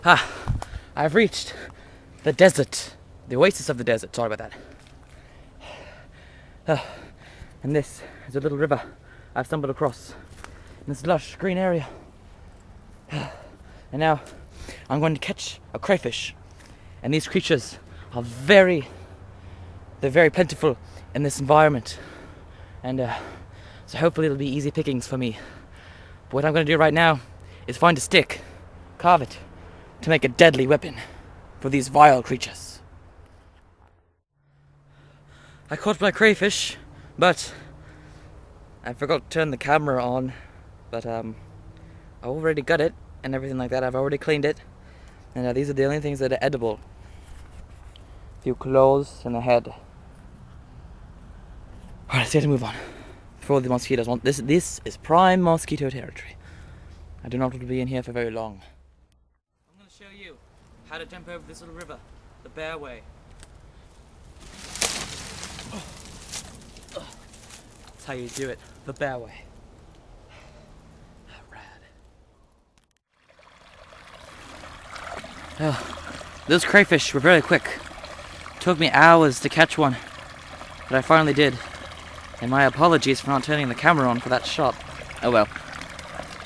I've reached the desert, the oasis of the desert. Sorry about that. And this is a little river I've stumbled across in this lush green area. And now I'm going to catch a crayfish. And these creatures are very plentiful in this environment. And so hopefully it'll be easy pickings for me. But what I'm going to do right now is find a stick, carve it, to make a deadly weapon for these vile creatures. I caught my crayfish, but I forgot to turn the camera on. But I already got it and everything like that. I've already cleaned it. And these are the only things that are edible. A few claws and a head. Alright, let's get to move on. Before the mosquitoes want this is prime mosquito territory. I do not want to be in here for very long. I'm going to show you how to jump over this little river, the Bear Way. That's how you do it, the Bear Way. Rad. Those crayfish were very quick. Took me hours to catch one, but I finally did. And my apologies for not turning the camera on for that shot. Oh well.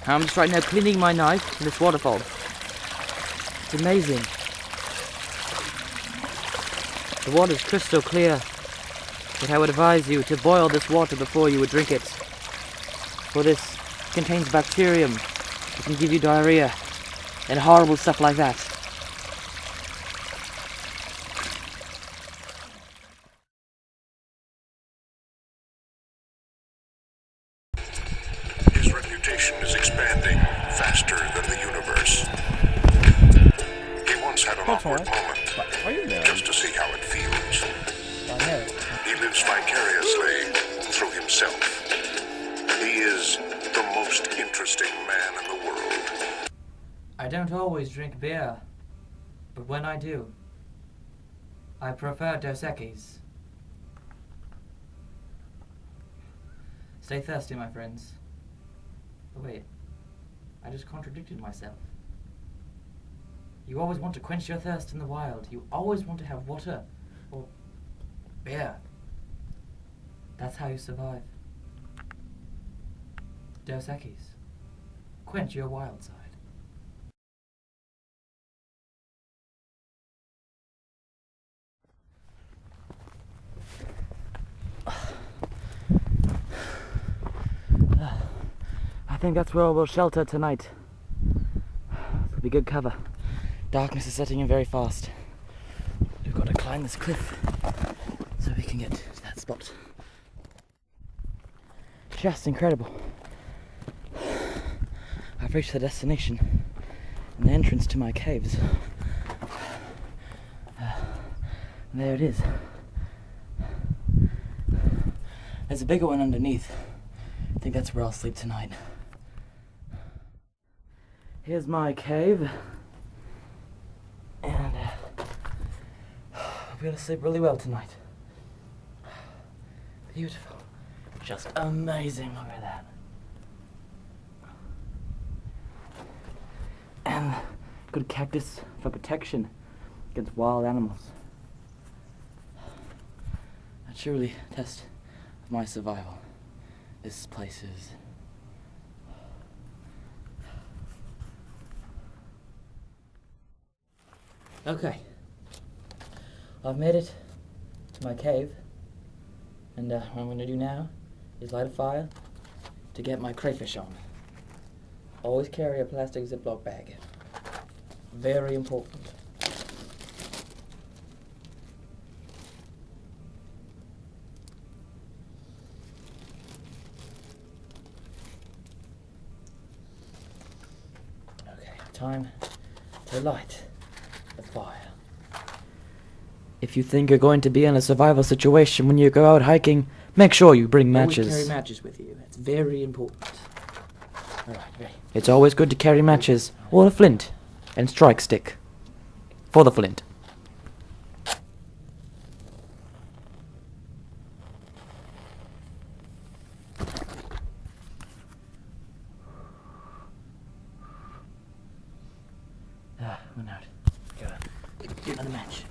I'm just right now cleaning my knife in this waterfall. It's amazing. The water's crystal clear, but I would advise you to boil this water before you would drink it. For this contains bacterium that can give you diarrhea and horrible stuff like that. His reputation is expanding faster than the universe. He once had an awkward moment, just to see how it feels. He lives vicariously through himself. He is the most interesting man in the world. I don't always drink beer, but when I do, I prefer Dos Equis. Stay thirsty, my friends. Oh wait, I just contradicted myself. You always want to quench your thirst in the wild. You always want to have water or beer. That's how you survive. Dos Equis. Quench your wild side. I think that's where we'll shelter tonight. It'll be good cover. Darkness is setting in very fast. We've got to climb this cliff so we can get to that spot. Just incredible. I've reached the destination and the entrance to my caves. And there it is. There's a bigger one underneath. I think that's where I'll sleep tonight. Here's my cave. And I'll be able to sleep really well tonight. Beautiful. Just amazing, look at that. And good cactus for protection against wild animals. A truly test of my survival. This place is. Okay. I've made it to my cave. And what I'm going to do now is light a fire to get my crayfish on. Always carry a plastic Ziploc bag. Very important. Okay, time to light the fire. If you think you're going to be in a survival situation when you go out hiking, make sure you bring matches. Always carry matches with you. It's very important. Alright, ready. It's always good to carry matches, or a flint, and strike stick. For the flint. Coming out. Go. Get another match.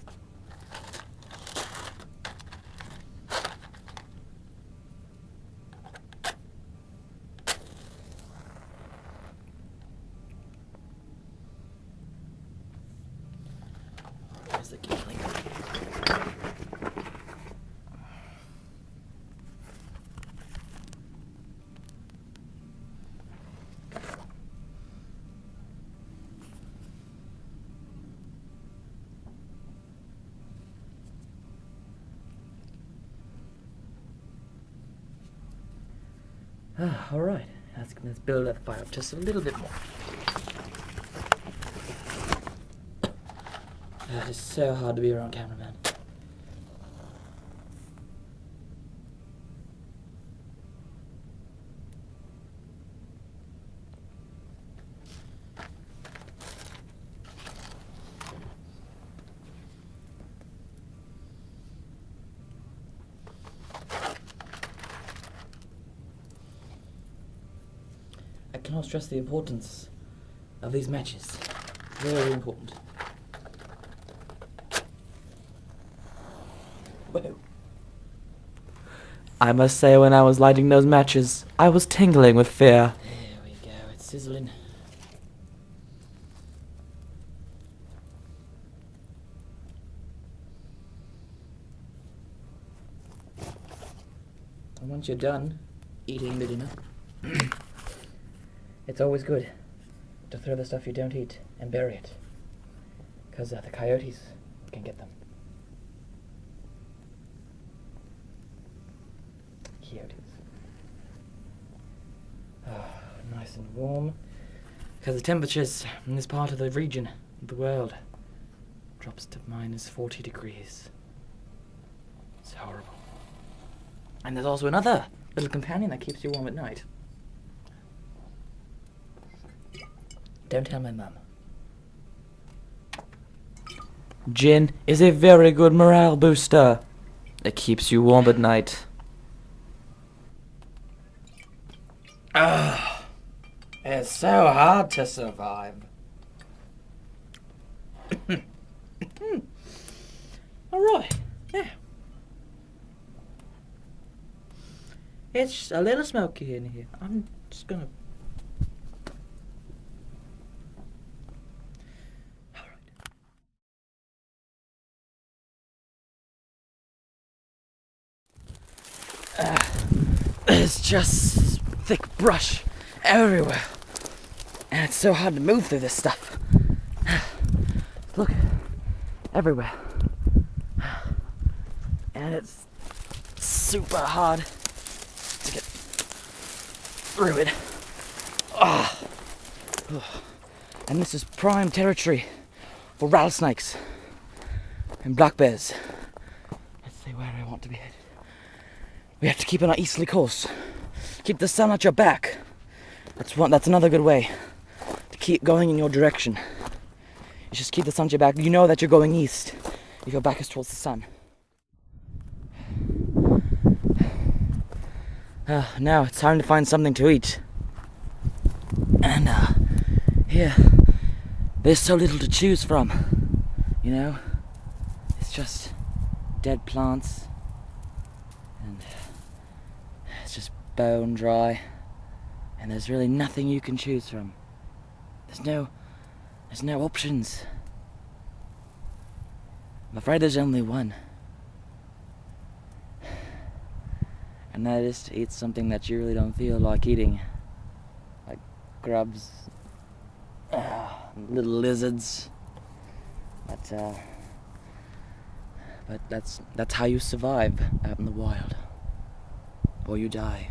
Where's the kindling? Alright, let's build that fire up just a little bit more. It's so hard to be around cameraman. I cannot stress the importance of these matches. Very important. Whoa. I must say, when I was lighting those matches, I was tingling with fear. There we go, it's sizzling. And once you're done eating the dinner, it's always good to throw the stuff you don't eat and bury it, because the coyotes can get them. Coyotes. Oh, nice and warm, because the temperatures in this part of the region of the world drops to minus 40 degrees. It's horrible. And there's also another little companion that keeps you warm at night. Don't tell my mum. Gin is a very good morale booster. It keeps you warm at night. Ugh. It's so hard to survive. Alright, yeah. It's a little smoky in here. I'm just gonna... There's just thick brush everywhere, and it's so hard to move through this stuff. Look, everywhere, and it's super hard to get through it. And this is prime territory for rattlesnakes and black bears. Let's see where I want to be headed. We have to keep on our easterly course. Keep the sun at your back. That's another good way to keep going in your direction. You just keep the sun at your back. You know that you're going east if your back is towards the sun. Now it's time to find something to eat. And here, there's so little to choose from. You know, it's just dead plants. And it's just bone dry, and there's really nothing you can choose from. There's no options. I'm afraid there's only one, and that is to eat something that you really don't feel like eating, like grubs, little lizards. But that's how you survive out in the wild, or you die.